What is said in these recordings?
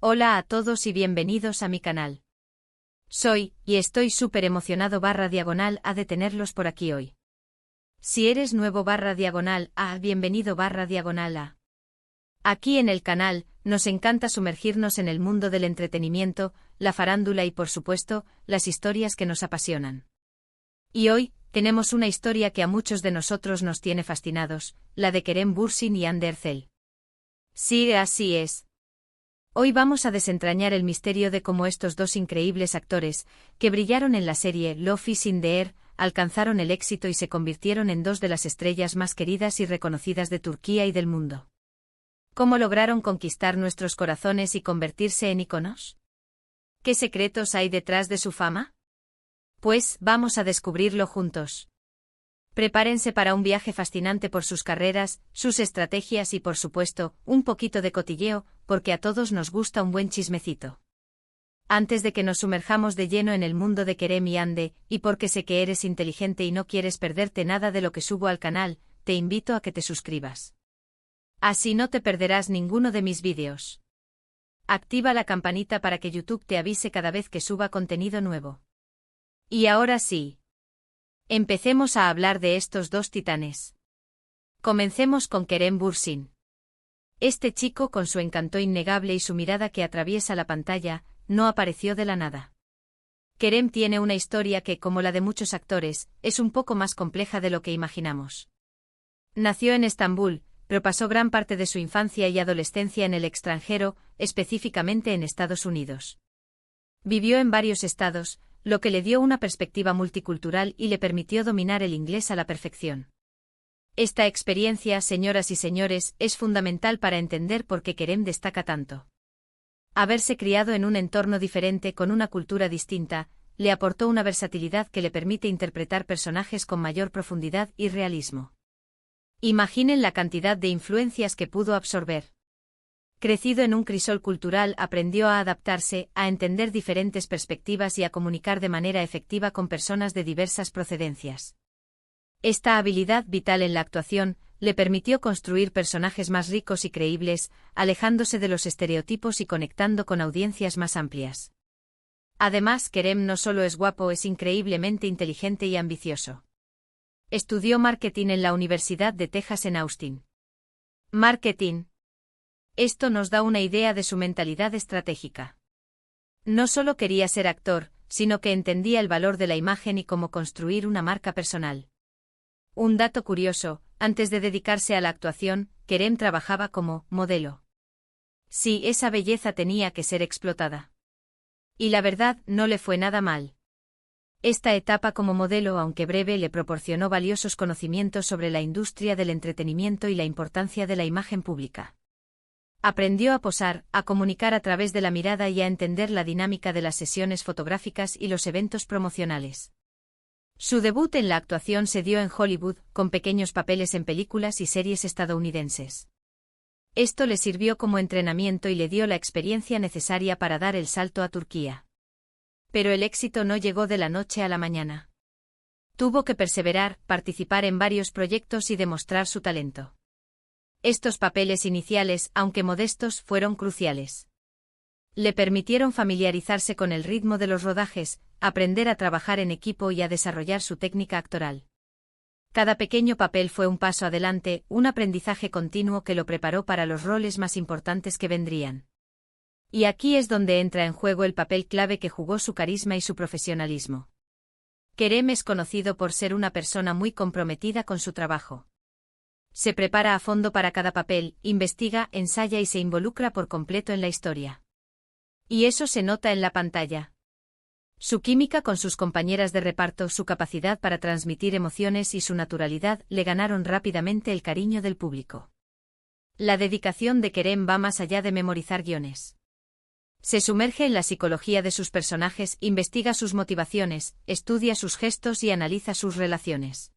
Hola a todos y bienvenidos a mi canal. Y estoy súper emocionado /diagonal a de tenerlos por aquí hoy. Si eres nuevo /diagonal a, bienvenido /diagonal a. Aquí en el canal, nos encanta sumergirnos en el mundo del entretenimiento, la farándula y por supuesto, las historias que nos apasionan. Y hoy, tenemos una historia que a muchos de nosotros nos tiene fascinados, la de Kerem Bürsin y Hande Erçel. Sí, así es. Hoy vamos a desentrañar el misterio de cómo estos dos increíbles actores, que brillaron en la serie Love is in the Air, alcanzaron el éxito y se convirtieron en dos de las estrellas más queridas y reconocidas de Turquía y del mundo. ¿Cómo lograron conquistar nuestros corazones y convertirse en íconos? ¿Qué secretos hay detrás de su fama? Pues, vamos a descubrirlo juntos. Prepárense para un viaje fascinante por sus carreras, sus estrategias y por supuesto, un poquito de cotilleo, porque a todos nos gusta un buen chismecito. Antes de que nos sumerjamos de lleno en el mundo de Kerem y Hande, y porque sé que eres inteligente y no quieres perderte nada de lo que subo al canal, te invito a que te suscribas. Así no te perderás ninguno de mis vídeos. Activa la campanita para que YouTube te avise cada vez que suba contenido nuevo. Y ahora sí. Empecemos a hablar de estos dos titanes. Comencemos con Kerem Bürsin. Este chico con su encanto innegable y su mirada que atraviesa la pantalla, no apareció de la nada. Kerem tiene una historia que, como la de muchos actores, es un poco más compleja de lo que imaginamos. Nació en Estambul, pero pasó gran parte de su infancia y adolescencia en el extranjero, específicamente en Estados Unidos. Vivió en varios estados, lo que le dio una perspectiva multicultural y le permitió dominar el inglés a la perfección. Esta experiencia, señoras y señores, es fundamental para entender por qué Kerem destaca tanto. Haberse criado en un entorno diferente con una cultura distinta, le aportó una versatilidad que le permite interpretar personajes con mayor profundidad y realismo. Imaginen la cantidad de influencias que pudo absorber. Crecido en un crisol cultural, aprendió a adaptarse, a entender diferentes perspectivas y a comunicar de manera efectiva con personas de diversas procedencias. Esta habilidad vital en la actuación le permitió construir personajes más ricos y creíbles, alejándose de los estereotipos y conectando con audiencias más amplias. Además, Kerem no solo es guapo, es increíblemente inteligente y ambicioso. Estudió marketing en la Universidad de Texas en Austin. Marketing. Esto nos da una idea de su mentalidad estratégica. No solo quería ser actor, sino que entendía el valor de la imagen y cómo construir una marca personal. Un dato curioso, antes de dedicarse a la actuación, Kerem trabajaba como modelo. Sí, esa belleza tenía que ser explotada. Y la verdad, no le fue nada mal. Esta etapa como modelo, aunque breve, le proporcionó valiosos conocimientos sobre la industria del entretenimiento y la importancia de la imagen pública. Aprendió a posar, a comunicar a través de la mirada y a entender la dinámica de las sesiones fotográficas y los eventos promocionales. Su debut en la actuación se dio en Hollywood, con pequeños papeles en películas y series estadounidenses. Esto le sirvió como entrenamiento y le dio la experiencia necesaria para dar el salto a Turquía. Pero el éxito no llegó de la noche a la mañana. Tuvo que perseverar, participar en varios proyectos y demostrar su talento. Estos papeles iniciales, aunque modestos, fueron cruciales. Le permitieron familiarizarse con el ritmo de los rodajes, aprender a trabajar en equipo y a desarrollar su técnica actoral. Cada pequeño papel fue un paso adelante, un aprendizaje continuo que lo preparó para los roles más importantes que vendrían. Y aquí es donde entra en juego el papel clave que jugó su carisma y su profesionalismo. Kerem es conocido por ser una persona muy comprometida con su trabajo. Se prepara a fondo para cada papel, investiga, ensaya y se involucra por completo en la historia. Y eso se nota en la pantalla. Su química con sus compañeras de reparto, su capacidad para transmitir emociones y su naturalidad le ganaron rápidamente el cariño del público. La dedicación de Kerem va más allá de memorizar guiones. Se sumerge en la psicología de sus personajes, investiga sus motivaciones, estudia sus gestos y analiza sus relaciones.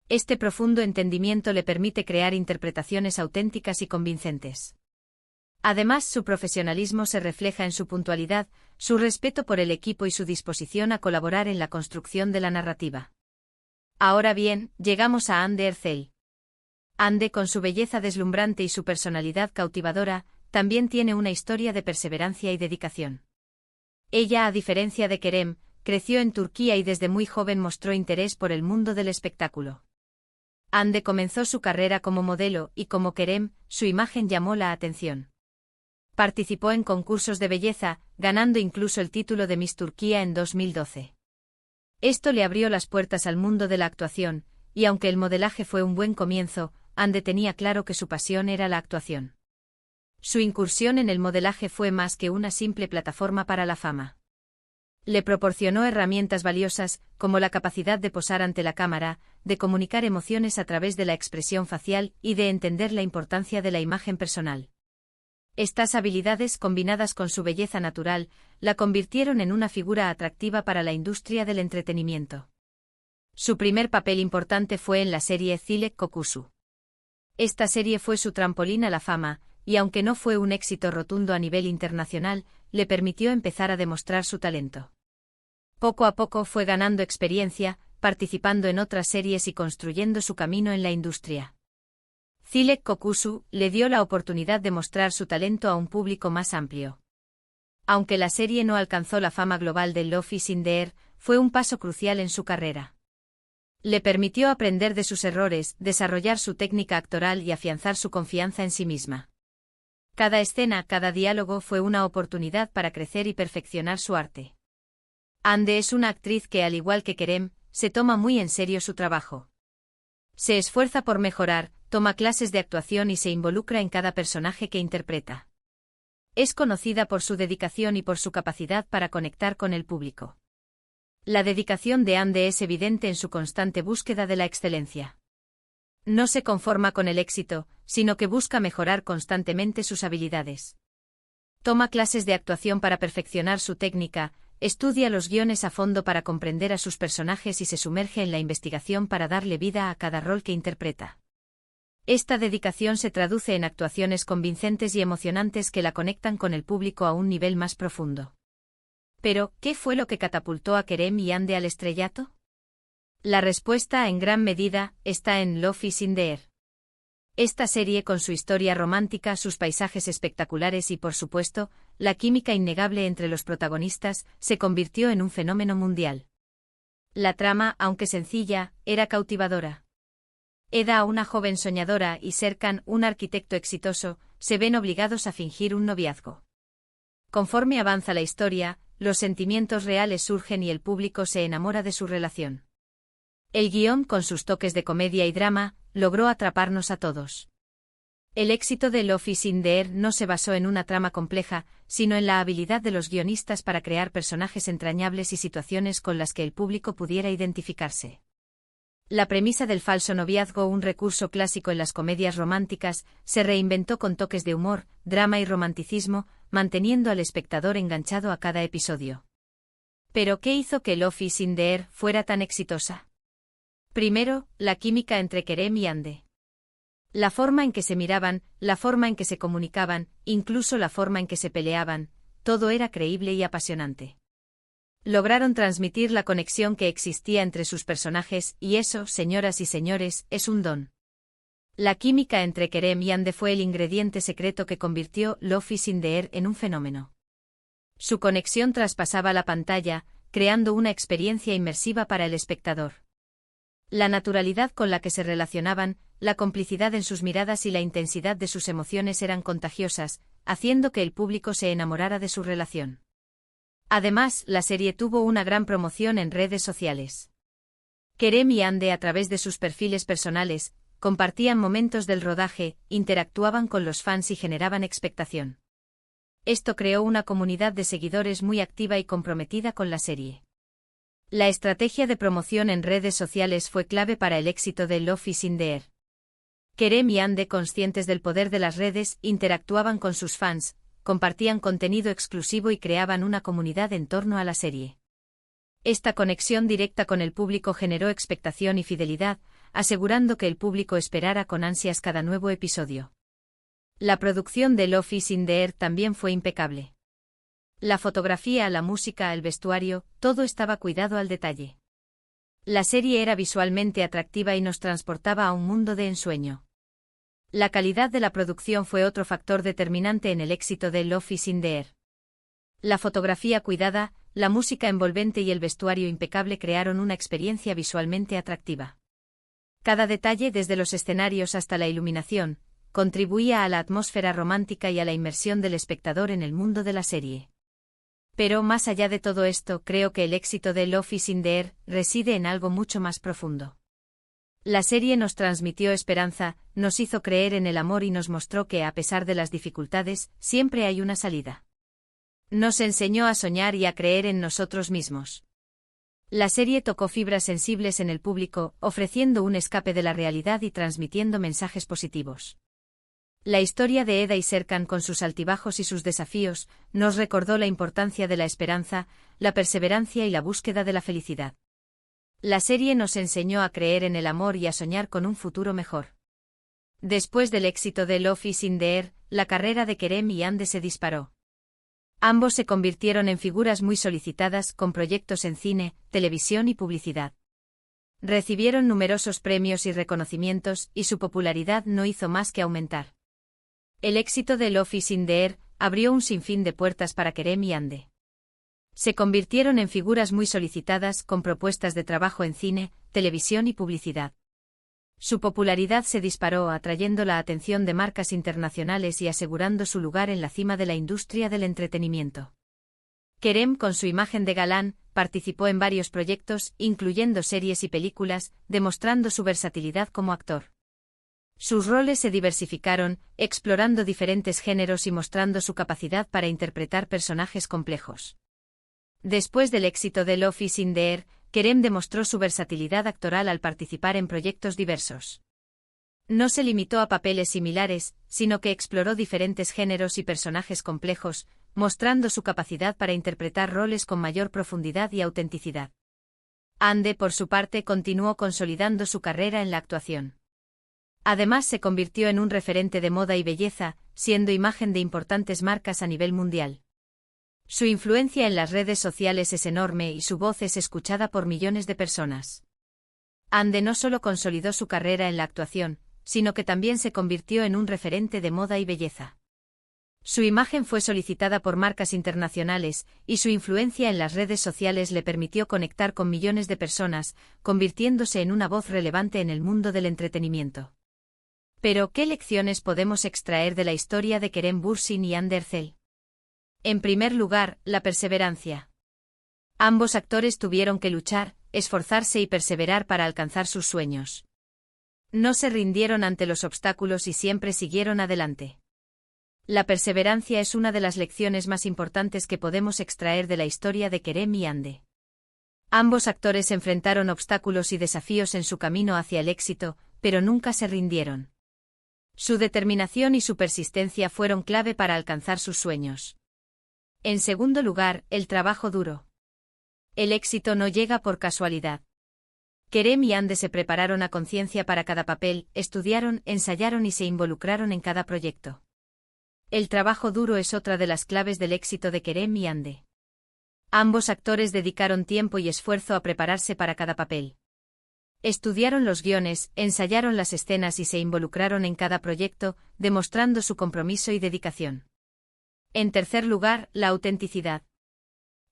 Este profundo entendimiento le permite crear interpretaciones auténticas y convincentes. Además, su profesionalismo se refleja en su puntualidad, su respeto por el equipo y su disposición a colaborar en la construcción de la narrativa. Ahora bien, llegamos a Hande Erçel. Hande, con su belleza deslumbrante y su personalidad cautivadora, también tiene una historia de perseverancia y dedicación. Ella, a diferencia de Kerem, creció en Turquía y desde muy joven mostró interés por el mundo del espectáculo. Hande comenzó su carrera como modelo y como Kerem, su imagen llamó la atención. Participó en concursos de belleza, ganando incluso el título de Miss Turquía en 2012. Esto le abrió las puertas al mundo de la actuación, y aunque el modelaje fue un buen comienzo, Hande tenía claro que su pasión era la actuación. Su incursión en el modelaje fue más que una simple plataforma para la fama. Le proporcionó herramientas valiosas, como la capacidad de posar ante la cámara, de comunicar emociones a través de la expresión facial y de entender la importancia de la imagen personal. Estas habilidades, combinadas con su belleza natural, la convirtieron en una figura atractiva para la industria del entretenimiento. Su primer papel importante fue en la serie Zilek Kokusu. Esta serie fue su trampolín a la fama, y aunque no fue un éxito rotundo a nivel internacional, le permitió empezar a demostrar su talento. Poco a poco fue ganando experiencia, participando en otras series y construyendo su camino en la industria. Zilek Kokusu le dio la oportunidad de mostrar su talento a un público más amplio. Aunque la serie no alcanzó la fama global de Love is in the Air, fue un paso crucial en su carrera. Le permitió aprender de sus errores, desarrollar su técnica actoral y afianzar su confianza en sí misma. Cada escena, cada diálogo fue una oportunidad para crecer y perfeccionar su arte. Hande es una actriz que, al igual que Kerem, se toma muy en serio su trabajo. Se esfuerza por mejorar, toma clases de actuación y se involucra en cada personaje que interpreta. Es conocida por su dedicación y por su capacidad para conectar con el público. La dedicación de Hande es evidente en su constante búsqueda de la excelencia. No se conforma con el éxito, sino que busca mejorar constantemente sus habilidades. Toma clases de actuación para perfeccionar su técnica, estudia los guiones a fondo para comprender a sus personajes y se sumerge en la investigación para darle vida a cada rol que interpreta. Esta dedicación se traduce en actuaciones convincentes y emocionantes que la conectan con el público a un nivel más profundo. Pero, ¿qué fue lo que catapultó a Kerem y Hande al estrellato? La respuesta, en gran medida, está en Love is in the Air. Esta serie, con su historia romántica, sus paisajes espectaculares y, por supuesto, la química innegable entre los protagonistas, se convirtió en un fenómeno mundial. La trama, aunque sencilla, era cautivadora. Eda, una joven soñadora, y Serkan, un arquitecto exitoso, se ven obligados a fingir un noviazgo. Conforme avanza la historia, los sentimientos reales surgen y el público se enamora de su relación. El guión, con sus toques de comedia y drama, logró atraparnos a todos. El éxito de Love is in the Air no se basó en una trama compleja, sino en la habilidad de los guionistas para crear personajes entrañables y situaciones con las que el público pudiera identificarse. La premisa del falso noviazgo, un recurso clásico en las comedias románticas, se reinventó con toques de humor, drama y romanticismo, manteniendo al espectador enganchado a cada episodio. ¿Pero qué hizo que Love is in the Air fuera tan exitosa? Primero, la química entre Kerem y Hande. La forma en que se miraban, la forma en que se comunicaban, incluso la forma en que se peleaban, todo era creíble y apasionante. Lograron transmitir la conexión que existía entre sus personajes, y eso, señoras y señores, es un don. La química entre Kerem y Hande fue el ingrediente secreto que convirtió Love is in the Air en un fenómeno. Su conexión traspasaba la pantalla, creando una experiencia inmersiva para el espectador. La naturalidad con la que se relacionaban, la complicidad en sus miradas y la intensidad de sus emociones eran contagiosas, haciendo que el público se enamorara de su relación. Además, la serie tuvo una gran promoción en redes sociales. Kerem y Hande, a través de sus perfiles personales, compartían momentos del rodaje, interactuaban con los fans y generaban expectación. Esto creó una comunidad de seguidores muy activa y comprometida con la serie. La estrategia de promoción en redes sociales fue clave para el éxito de Love is in the Air. Kerem y Hande, conscientes del poder de las redes, interactuaban con sus fans, compartían contenido exclusivo y creaban una comunidad en torno a la serie. Esta conexión directa con el público generó expectación y fidelidad, asegurando que el público esperara con ansias cada nuevo episodio. La producción de Love is in the Air también fue impecable. La fotografía, la música, el vestuario, todo estaba cuidado al detalle. La serie era visualmente atractiva y nos transportaba a un mundo de ensueño. La calidad de la producción fue otro factor determinante en el éxito de Love is in the Air. La fotografía cuidada, la música envolvente y el vestuario impecable crearon una experiencia visualmente atractiva. Cada detalle, desde los escenarios hasta la iluminación, contribuía a la atmósfera romántica y a la inmersión del espectador en el mundo de la serie. Pero más allá de todo esto, creo que el éxito de Love is in the Air reside en algo mucho más profundo. La serie nos transmitió esperanza, nos hizo creer en el amor y nos mostró que, a pesar de las dificultades, siempre hay una salida. Nos enseñó a soñar y a creer en nosotros mismos. La serie tocó fibras sensibles en el público, ofreciendo un escape de la realidad y transmitiendo mensajes positivos. La historia de Eda y Serkan, con sus altibajos y sus desafíos, nos recordó la importancia de la esperanza, la perseverancia y la búsqueda de la felicidad. La serie nos enseñó a creer en el amor y a soñar con un futuro mejor. Después del éxito de Love is in the Air, la carrera de Kerem y Hande se disparó. Ambos se convirtieron en figuras muy solicitadas, con proyectos en cine, televisión y publicidad. Recibieron numerosos premios y reconocimientos, y su popularidad no hizo más que aumentar. El éxito de Love is in the Air abrió un sinfín de puertas para Kerem y Hande. Se convirtieron en figuras muy solicitadas, con propuestas de trabajo en cine, televisión y publicidad. Su popularidad se disparó, atrayendo la atención de marcas internacionales y asegurando su lugar en la cima de la industria del entretenimiento. Kerem, con su imagen de galán, participó en varios proyectos, incluyendo series y películas, demostrando su versatilidad como actor. Sus roles se diversificaron, explorando diferentes géneros y mostrando su capacidad para interpretar personajes complejos. Después del éxito de Love is in the Air, Kerem demostró su versatilidad actoral al participar en proyectos diversos. No se limitó a papeles similares, sino que exploró diferentes géneros y personajes complejos, mostrando su capacidad para interpretar roles con mayor profundidad y autenticidad. Hande, por su parte, continuó consolidando su carrera en la actuación. Además, se convirtió en un referente de moda y belleza, siendo imagen de importantes marcas a nivel mundial. Su influencia en las redes sociales es enorme y su voz es escuchada por millones de personas. Hande no solo consolidó su carrera en la actuación, sino que también se convirtió en un referente de moda y belleza. Su imagen fue solicitada por marcas internacionales, y su influencia en las redes sociales le permitió conectar con millones de personas, convirtiéndose en una voz relevante en el mundo del entretenimiento. Pero, ¿qué lecciones podemos extraer de la historia de Kerem Bürsin y Hande Erçel? En primer lugar, la perseverancia. Ambos actores tuvieron que luchar, esforzarse y perseverar para alcanzar sus sueños. No se rindieron ante los obstáculos y siempre siguieron adelante. La perseverancia es una de las lecciones más importantes que podemos extraer de la historia de Kerem y Hande. Ambos actores enfrentaron obstáculos y desafíos en su camino hacia el éxito, pero nunca se rindieron. Su determinación y su persistencia fueron clave para alcanzar sus sueños. En segundo lugar, el trabajo duro. El éxito no llega por casualidad. Kerem y Hande se prepararon a conciencia para cada papel, estudiaron, ensayaron y se involucraron en cada proyecto. El trabajo duro es otra de las claves del éxito de Kerem y Hande. Ambos actores dedicaron tiempo y esfuerzo a prepararse para cada papel. Estudiaron los guiones, ensayaron las escenas y se involucraron en cada proyecto, demostrando su compromiso y dedicación. En tercer lugar, la autenticidad.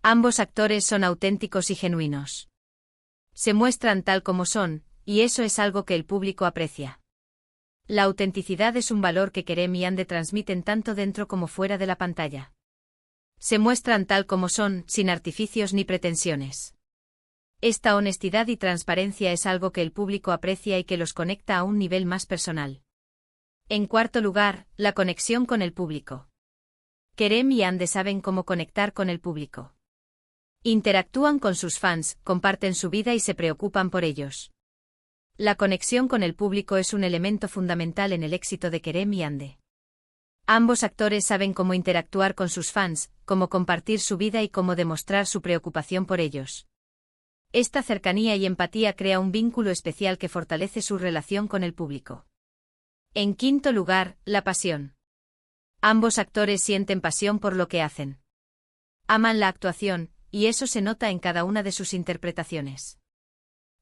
Ambos actores son auténticos y genuinos. Se muestran tal como son, y eso es algo que el público aprecia. La autenticidad es un valor que Kerem y Hande transmiten tanto dentro como fuera de la pantalla. Se muestran tal como son, sin artificios ni pretensiones. Esta honestidad y transparencia es algo que el público aprecia y que los conecta a un nivel más personal. En cuarto lugar, la conexión con el público. Kerem y Hande saben cómo conectar con el público. Interactúan con sus fans, comparten su vida y se preocupan por ellos. La conexión con el público es un elemento fundamental en el éxito de Kerem y Hande. Ambos actores saben cómo interactuar con sus fans, cómo compartir su vida y cómo demostrar su preocupación por ellos. Esta cercanía y empatía crea un vínculo especial que fortalece su relación con el público. En quinto lugar, la pasión. Ambos actores sienten pasión por lo que hacen. Aman la actuación, y eso se nota en cada una de sus interpretaciones.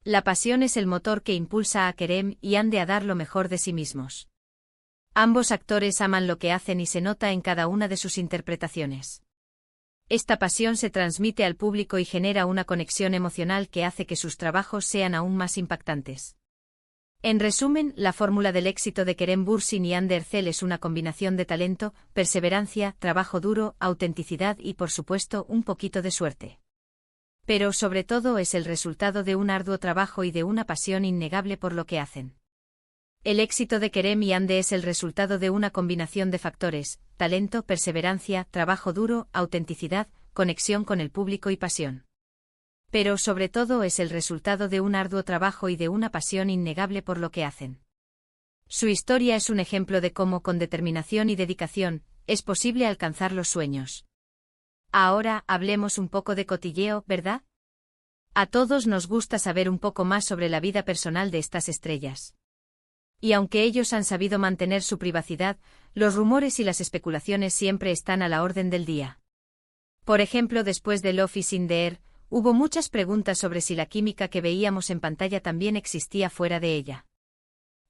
La pasión es el motor que impulsa a Kerem y Hande a dar lo mejor de sí mismos. Ambos actores aman lo que hacen y se nota en cada una de sus interpretaciones. Esta pasión se transmite al público y genera una conexión emocional que hace que sus trabajos sean aún más impactantes. En resumen, la fórmula del éxito de Kerem Bürsin y Hande Erçel es una combinación de talento, perseverancia, trabajo duro, autenticidad y, por supuesto, un poquito de suerte. Pero sobre todo es el resultado de un arduo trabajo y de una pasión innegable por lo que hacen. El éxito de Kerem y Hande es el resultado de una combinación de factores: talento, perseverancia, trabajo duro, autenticidad, conexión con el público y pasión. Pero sobre todo es el resultado de un arduo trabajo y de una pasión innegable por lo que hacen. Su historia es un ejemplo de cómo, con determinación y dedicación, es posible alcanzar los sueños. Ahora, hablemos un poco de cotilleo, ¿verdad? A todos nos gusta saber un poco más sobre la vida personal de estas estrellas. Y aunque ellos han sabido mantener su privacidad, los rumores y las especulaciones siempre están a la orden del día. Por ejemplo, después de Love is in the Air, hubo muchas preguntas sobre si la química que veíamos en pantalla también existía fuera de ella.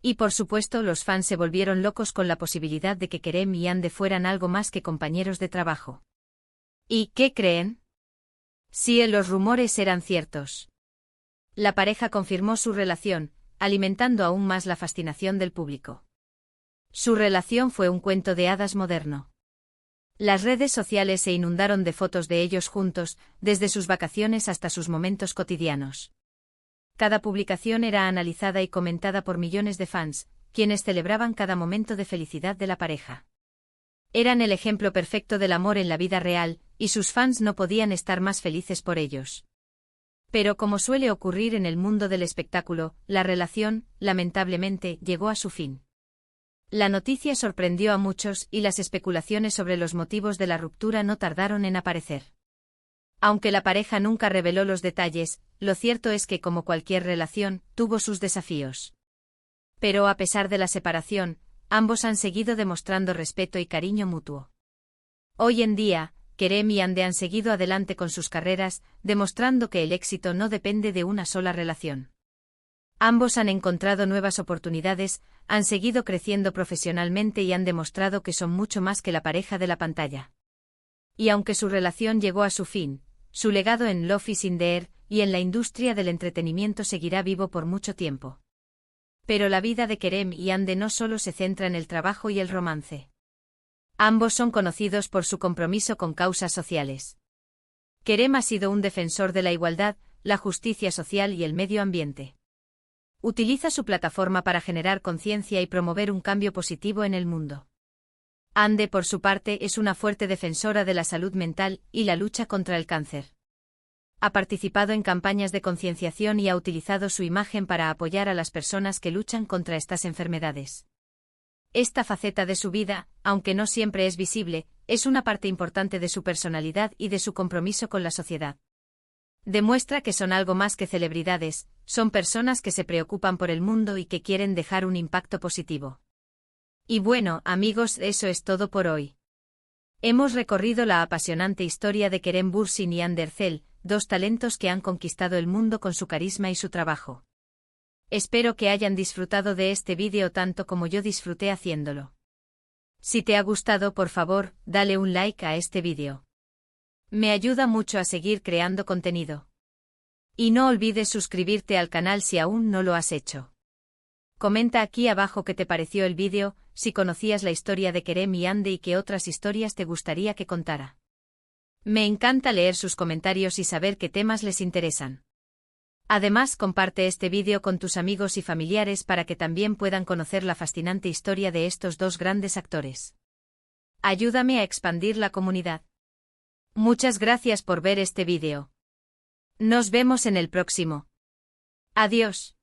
Y por supuesto, los fans se volvieron locos con la posibilidad de que Kerem y Hande fueran algo más que compañeros de trabajo. ¿Y qué creen? Sí, los rumores eran ciertos. La pareja confirmó su relación, alimentando aún más la fascinación del público. Su relación fue un cuento de hadas moderno. Las redes sociales se inundaron de fotos de ellos juntos, desde sus vacaciones hasta sus momentos cotidianos. Cada publicación era analizada y comentada por millones de fans, quienes celebraban cada momento de felicidad de la pareja. Eran el ejemplo perfecto del amor en la vida real, y sus fans no podían estar más felices por ellos. Pero como suele ocurrir en el mundo del espectáculo, la relación, lamentablemente, llegó a su fin. La noticia sorprendió a muchos y las especulaciones sobre los motivos de la ruptura no tardaron en aparecer. Aunque la pareja nunca reveló los detalles, lo cierto es que, como cualquier relación, tuvo sus desafíos. Pero a pesar de la separación, ambos han seguido demostrando respeto y cariño mutuo. Hoy en día, Kerem y Hande han seguido adelante con sus carreras, demostrando que el éxito no depende de una sola relación. Ambos han encontrado nuevas oportunidades, han seguido creciendo profesionalmente y han demostrado que son mucho más que la pareja de la pantalla. Y aunque su relación llegó a su fin, su legado en Love is in the Air y en la industria del entretenimiento seguirá vivo por mucho tiempo. Pero la vida de Kerem y Hande no solo se centra en el trabajo y el romance. Ambos son conocidos por su compromiso con causas sociales. Kerem ha sido un defensor de la igualdad, la justicia social y el medio ambiente. Utiliza su plataforma para generar conciencia y promover un cambio positivo en el mundo. Hande, por su parte, es una fuerte defensora de la salud mental y la lucha contra el cáncer. Ha participado en campañas de concienciación y ha utilizado su imagen para apoyar a las personas que luchan contra estas enfermedades. Esta faceta de su vida, aunque no siempre es visible, es una parte importante de su personalidad y de su compromiso con la sociedad. Demuestra que son algo más que celebridades, son personas que se preocupan por el mundo y que quieren dejar un impacto positivo. Y bueno, amigos, eso es todo por hoy. Hemos recorrido la apasionante historia de Kerem Bürsin y Hande Erçel, dos talentos que han conquistado el mundo con su carisma y su trabajo. Espero que hayan disfrutado de este vídeo tanto como yo disfruté haciéndolo. Si te ha gustado, por favor, dale un like a este vídeo. Me ayuda mucho a seguir creando contenido. Y no olvides suscribirte al canal si aún no lo has hecho. Comenta aquí abajo qué te pareció el vídeo, si conocías la historia de Kerem y Hande y qué otras historias te gustaría que contara. Me encanta leer sus comentarios y saber qué temas les interesan. Además, comparte este vídeo con tus amigos y familiares para que también puedan conocer la fascinante historia de estos dos grandes actores. Ayúdame a expandir la comunidad. Muchas gracias por ver este vídeo. Nos vemos en el próximo. Adiós.